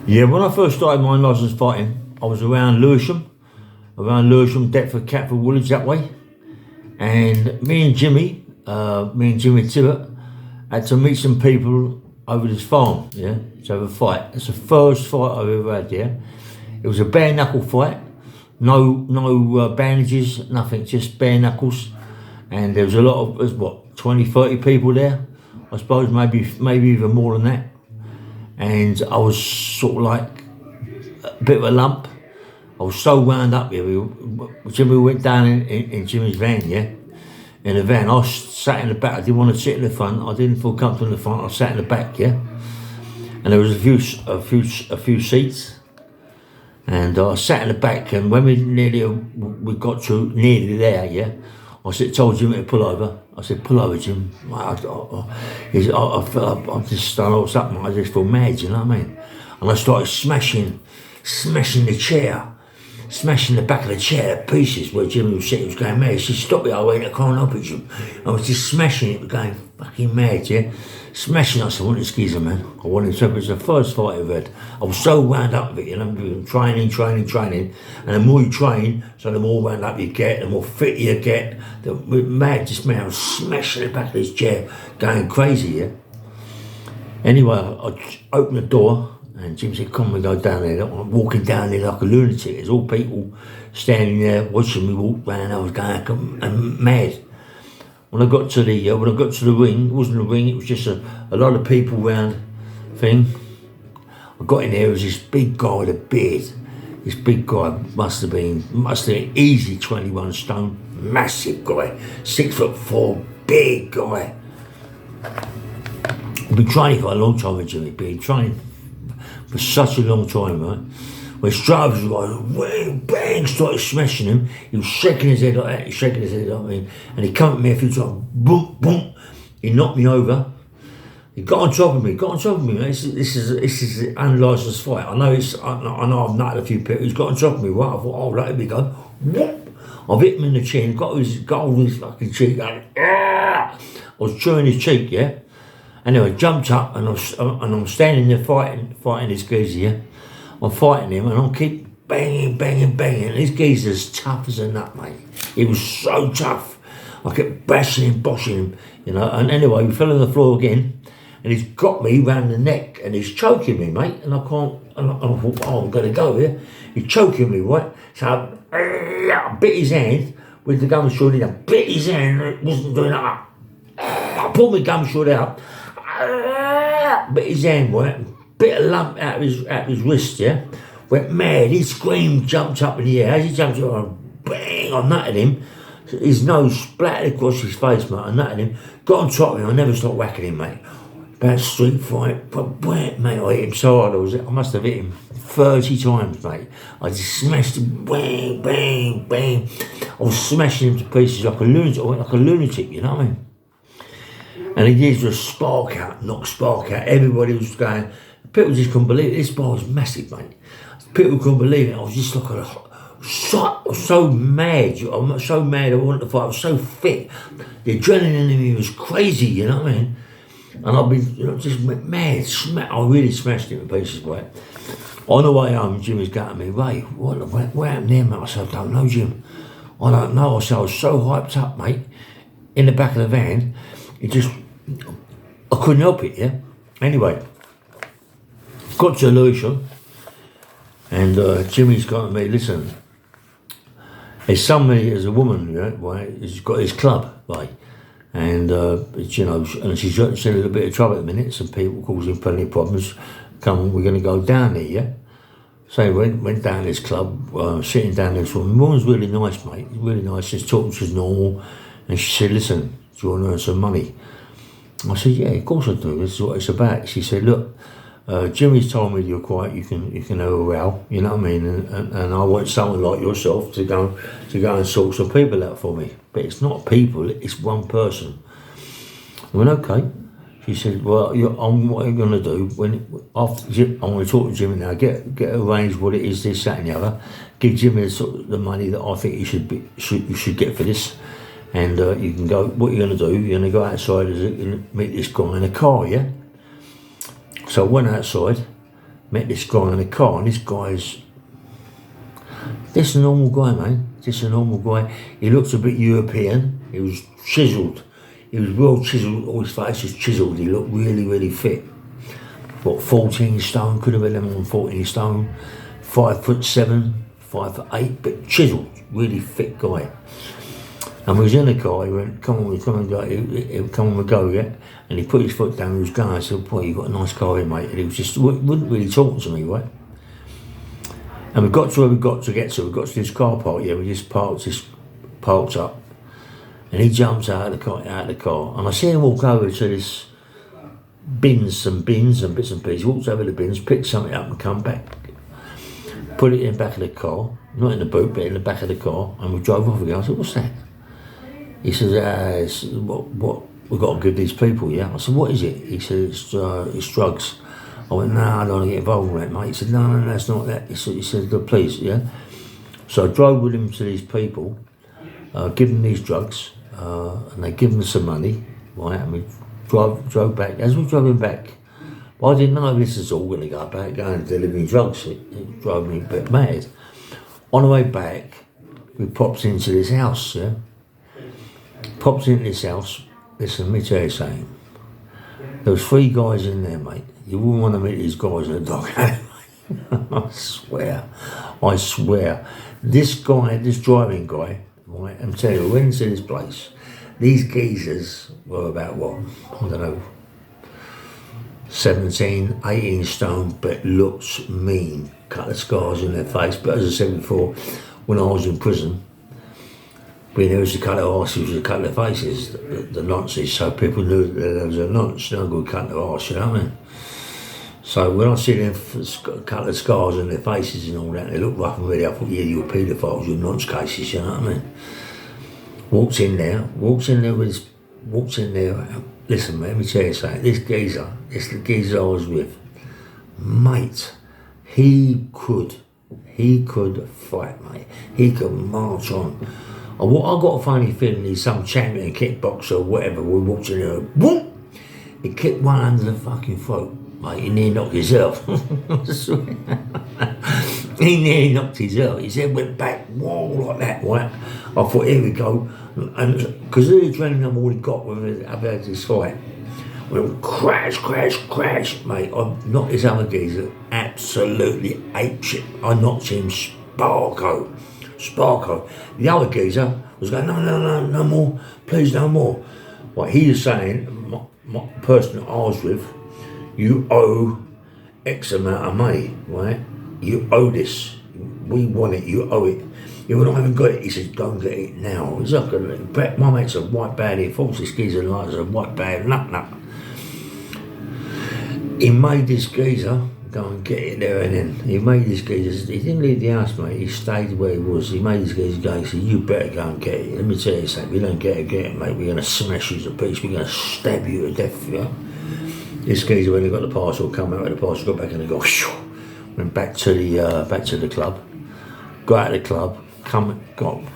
Yeah, when I first started my licence fighting, I was around Lewisham, Deptford, Catford, Woolwich that way. And me and Jimmy Tibbet, had to meet some people over this farm, yeah, to have a fight. It's the first fight I've ever had, yeah. It was a bare knuckle fight, no bandages, nothing, just bare knuckles. And there was a lot of, there's what, 20, 30 people there, I suppose, maybe even more than that. And I was sort of like a bit of a lump. I was so wound up here. Jimmy went down in Jimmy's van, yeah? In the van. I sat in the back. I didn't want to sit in the front. I didn't feel comfortable in the front. I sat in the back, yeah? And there was a few seats. And I sat in the back, and when we got to nearly there, yeah? Told Jimmy to pull over. I said, pull over, Jim. I just started what's up, I just feel mad, you know what I mean? And I started smashing the chair, smashing the back of the chair to pieces where Jimmy was sitting. He was going mad. He said, stop it, I can't help it, Jim. I was just smashing it, going fucking mad, yeah? Smashing us, I wanted to skeezer, man. I wanted to, it was the first fight I've had. I was so wound up with it, you know, training. And the more you train, so the more wound up you get, the more fit you get. I was smashing the back of this chair, going crazy, yeah? Anyway, I opened the door, and Jim said, come, we go down there. I'm walking down there like a lunatic. There's all people standing there watching me walk round. I was going mad. When I got to the ring, it wasn't a ring, it was just a lot of people round thing. I got in there, it was this big guy with a beard. This big guy must have been easy 21 stone, massive guy, 6'4", big guy. I've been training for a long time with Jimmy, been training for such a long time, right? When Strauss was like, bang, started smashing him. He was shaking his head like that, and he come at me a few times, boom, boom. He knocked me over. He got on top of me, man. This is an unlicensed fight. I know I've nutted a few people. He's got on top of me, right? I thought, oh, here we go. Whoop. I've hit him in the chin, got on his fucking cheek, going, I was chewing his cheek, yeah? Anyway, jumped up, and I'm standing there fighting this geezer, yeah? I'm fighting him, and I keep banging. And this geezer's tough as a nut, mate. He was so tough. I kept bashing him, boshing him, you know. And anyway, he fell on the floor again, and he's got me round the neck, and he's choking me, mate. And I thought, oh, I'm going to go here. He's choking me, right? So I bit his hand with the gum short in. I bit his hand, and it wasn't doing that. I pulled my gum short out, bit his hand, right? Bit of lump out of his wrist, yeah? Went mad, he screamed, jumped up in the air. As he jumped up, bang, I nutted him. His nose splattered across his face, mate. I nutted him, got on top of him, I never stopped whacking him, mate. About street fight, but mate, I hit him so hard, I must have hit him 30 times, mate. I just smashed him, bang. I was smashing him to pieces like a lunatic, you know what I mean? And he gives a spark out, knocked spark out. Everybody was going, people just couldn't believe it. This bar was massive, mate. People couldn't believe it. I was just like so mad. I'm so mad I wanted to fight. I was so fit. The adrenaline in me was crazy, you know what I mean? And I've been, just went mad. I really smashed him in pieces, right? On the way home, Jimmy's going to me, Ray, what happened there, mate? I said, I don't know, Jim. I don't know. I said, I was so hyped up, mate, in the back of the van. I couldn't help it, yeah? Anyway, got to Lewisham, and Jimmy's gone to me, listen, there's a woman, yeah, right, who's got his club, right, and, you know, and she's in a little bit of trouble at the minute, some people causing plenty of problems. Come on, we're going to go down there, yeah? So we went down this club, sitting down there, the woman's really nice, mate, really nice, she's talking, she's normal, and she said, listen, do you want to earn some money? I said, yeah, of course I do, this is what it's about. She said, look, Jimmy's told me you're quiet, you can have a row, you know what I mean, and I want someone like yourself to go and sort some people out for me. But it's not people, it's one person. I went, okay. She said, well, what are you going to do? I'm going to talk to Jimmy now, get arranged what it is, this, that and the other, give Jimmy the money that I think you should get for this, and you can go, what you're going to do, you're going to go outside and meet this guy in a car, yeah? So I went outside, Met this guy in the car, and this guy's just a normal guy, man. Just a normal guy. He looks a bit European. He was chiselled. He was well chiselled. All his face was chiselled. He looked really, really fit. What, 14 stone? Could have been more than 14 stone. 5'7", 5'8", but chiselled. Really fit guy. And we was in the car. He went, "Come on, come on, we go, yeah." And he put his foot down. He was going. I said, "Boy, you got a nice car here, mate." And he was just wouldn't really talk to me, right? And we got to where we got to get to. We got to this car park. Yeah, we just parked up. And he jumps out of the car, and I see him walk over to this bins and bits and pieces. He walks over the bins, picks something up, and come back, put it in the back of the car, not in the boot, but in the back of the car, and we drove off again. I said, "What's that?" He says, "What we've got to give these people, yeah?" I said, "What is it?" He said, it's drugs." I went, "No, I don't want to get involved with that, mate." He said, no, that's not that. He said, "Please, yeah." So I drove with him to these people, give them these drugs, and they give them some money, right? And we drove back. As we drove him back, I didn't know this is all going to go back, going delivering drugs. It drove me a bit mad. On the way back, we popped into this house, yeah? Popped into this house. Listen, let me tell you something. There was 3 guys in there, mate. You wouldn't want to meet these guys in the dog I swear. This guy, this driving guy, right, I'm telling you, we went into this place. These geezers were about, what, I don't know, 17, 18 stone, but looks mean. Couple of scars in their face. But as I said before, when I was in prison, when there was a couple of arses, a couple of faces, the nonces, so people knew that there was a nonce, no good cutting of arse, you know what I mean? So when I see them a couple of scars on their faces and all that, they look rough and ready, I thought, yeah, you're paedophiles, you're nonce cases, you know what I mean? Walks in there, listen, man, let me tell you something, this the geezer I was with, mate, he could fight, mate, he could march on. I got a funny feeling he's some champion kickboxer or whatever. We walked in there, boom! He kicked one under the fucking throat. Mate, he nearly knocked himself. He nearly knocked himself. His head went back, whoa, like that, right? I thought, here we go. And because of the adrenaline I've already got when I've had this fight, went crash, mate. I knocked this other geezer absolutely apeshit. I knocked him Sparko. The other geezer was going, no more, please, no more. What he was saying, my person that I was with, you owe X amount of money, right? You owe this. We want it, you owe it. You went, "I haven't got it." He said, "Go and get it now." He's like, my mate's a white bad, he falls this geezer like a white bad, nut. He made this geezer go and get it there and then. He made this geezer, he didn't leave the house, mate, he stayed where he was. He made this geezer go, he said, "You better go and get it. Let me tell you something, if you don't get it, mate, we're going to smash you to pieces, we're going to stab you to death, yeah?" This geezer, when he got the parcel, come out with the parcel, got back and he got, went back to the club, got out of the club,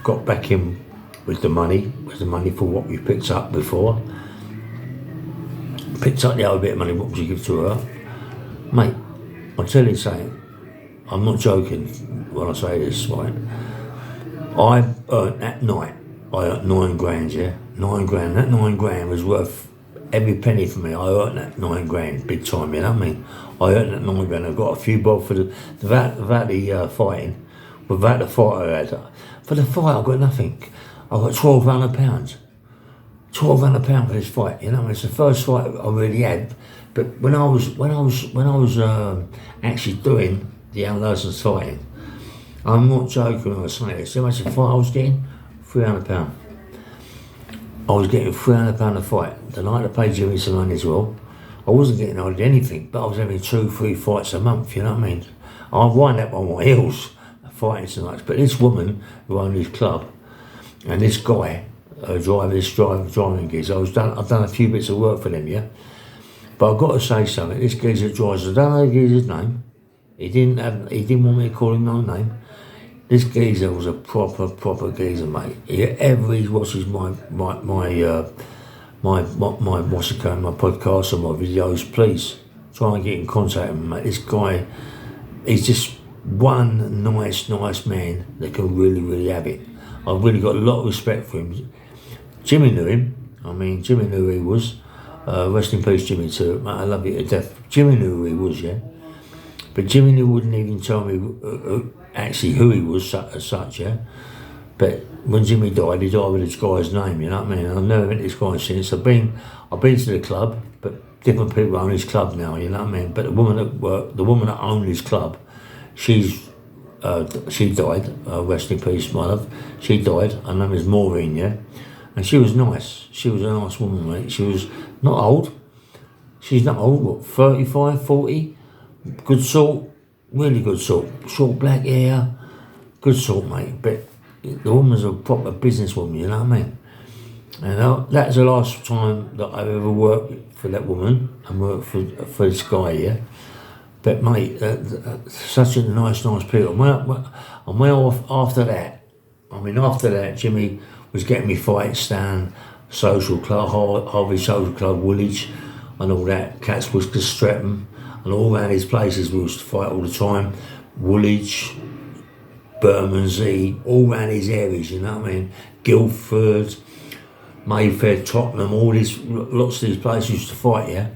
got back in with the money for what we picked up before. Picked up the other bit of money, what would you give to her? Mate, I'll tell you something, I'm not joking when I say this, right? I earned that night, I earned 9 grand, yeah? 9 grand, that 9 grand was worth every penny for me. I earned that 9 grand, big time, you know what I mean? I earned that 9 grand, I got a few bob for without the fighting, without the fight I had. For the fight I got nothing, I got £1,200. £1,200 for this fight, you know, it's the first fight I really had. But when I was actually doing the Al-License fighting, I'm not joking when I say this. So much a fight I was getting? £300. I was getting £300 a fight. The night I paid Jimmy some money as well. I wasn't getting hardly anything, but I was having 2-3 fights a month, you know what I mean? I wind up on my heels fighting so much. But this woman who owned this club and this guy, driving geezer, I've done a few bits of work for them, yeah? But I've got to say something, this geezer drives, I don't know the geezer's name. He didn't want me to call him no name. This geezer was a proper geezer, mate. Ever he watches my what's it called, my podcast or my videos, please try and get in contact with him, mate. This guy he's just one nice man that can really have it. I've really got a lot of respect for him. Jimmy knew him. I mean, Jimmy knew who he was. Rest in peace, Jimmy, too. Mate, I love you to death. Jimmy knew who he was, yeah? But Jimmy wouldn't even tell me actually who he was as such, yeah? But when Jimmy died, he died with this guy's name, you know what I mean? I've never met this guy since. I've been to the club, but different people own his club now, you know what I mean? But the woman that owned his club, she died, rest in peace, my love. She died. Her name is Maureen, yeah? And she was nice. She was a nice woman, mate. She was not old. She's not old, what, 35, 40? Good sort, really good sort. Short black hair, good sort, mate. But the woman's a proper businesswoman, you know what I mean? And that's the last time that I've ever worked for that woman and worked for this guy, yeah? But mate, such a nice people. And well after that, Jimmy was getting me fights down Social Club, Harvey Social Club, Woolwich, and all that, Cat's Whiskers, Streatham, and all around these places we used to fight all the time. Woolwich, Bermondsey, all around these areas, you know what I mean? Guildford, Mayfair, Tottenham, lots of these places used to fight, yeah?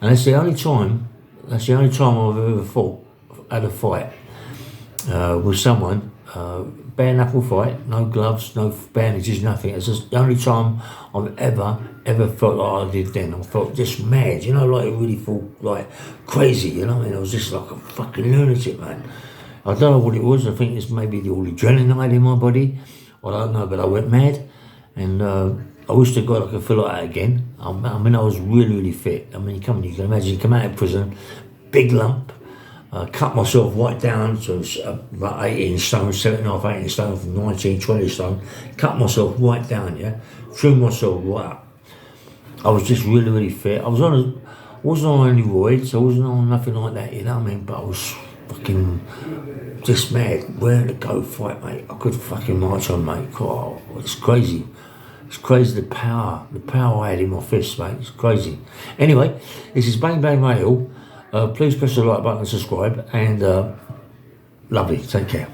And that's the only time I've ever had a fight with someone, bare knuckle fight, no gloves, no bandages, nothing. It's just the only time I've ever felt like I did then. I felt just mad, you know, like I really felt like crazy, you know what I mean? I was just like a fucking lunatic, man. I don't know what it was. I think it's maybe all the adrenaline I had in my body. I don't know, but I went mad, and I wish to God I could feel like that again. I mean, I was really fit. I mean, you can imagine, you come out of prison, big lump, cut myself right down to about 18 stone, 7.5, 18 stone from 19, 20 stone, cut myself right down, yeah, threw myself right up. I was just really fit. Wasn't on any roids, I wasn't on nothing like that, you know what I mean, but I was fucking just mad, where to go fight, mate. I could fucking march on, mate. Oh, it's crazy. It's crazy the power I had in my fists, mate. It's crazy. Anyway, this is Bang Bang Radio. Please press the like button and subscribe, and lovely. Take care.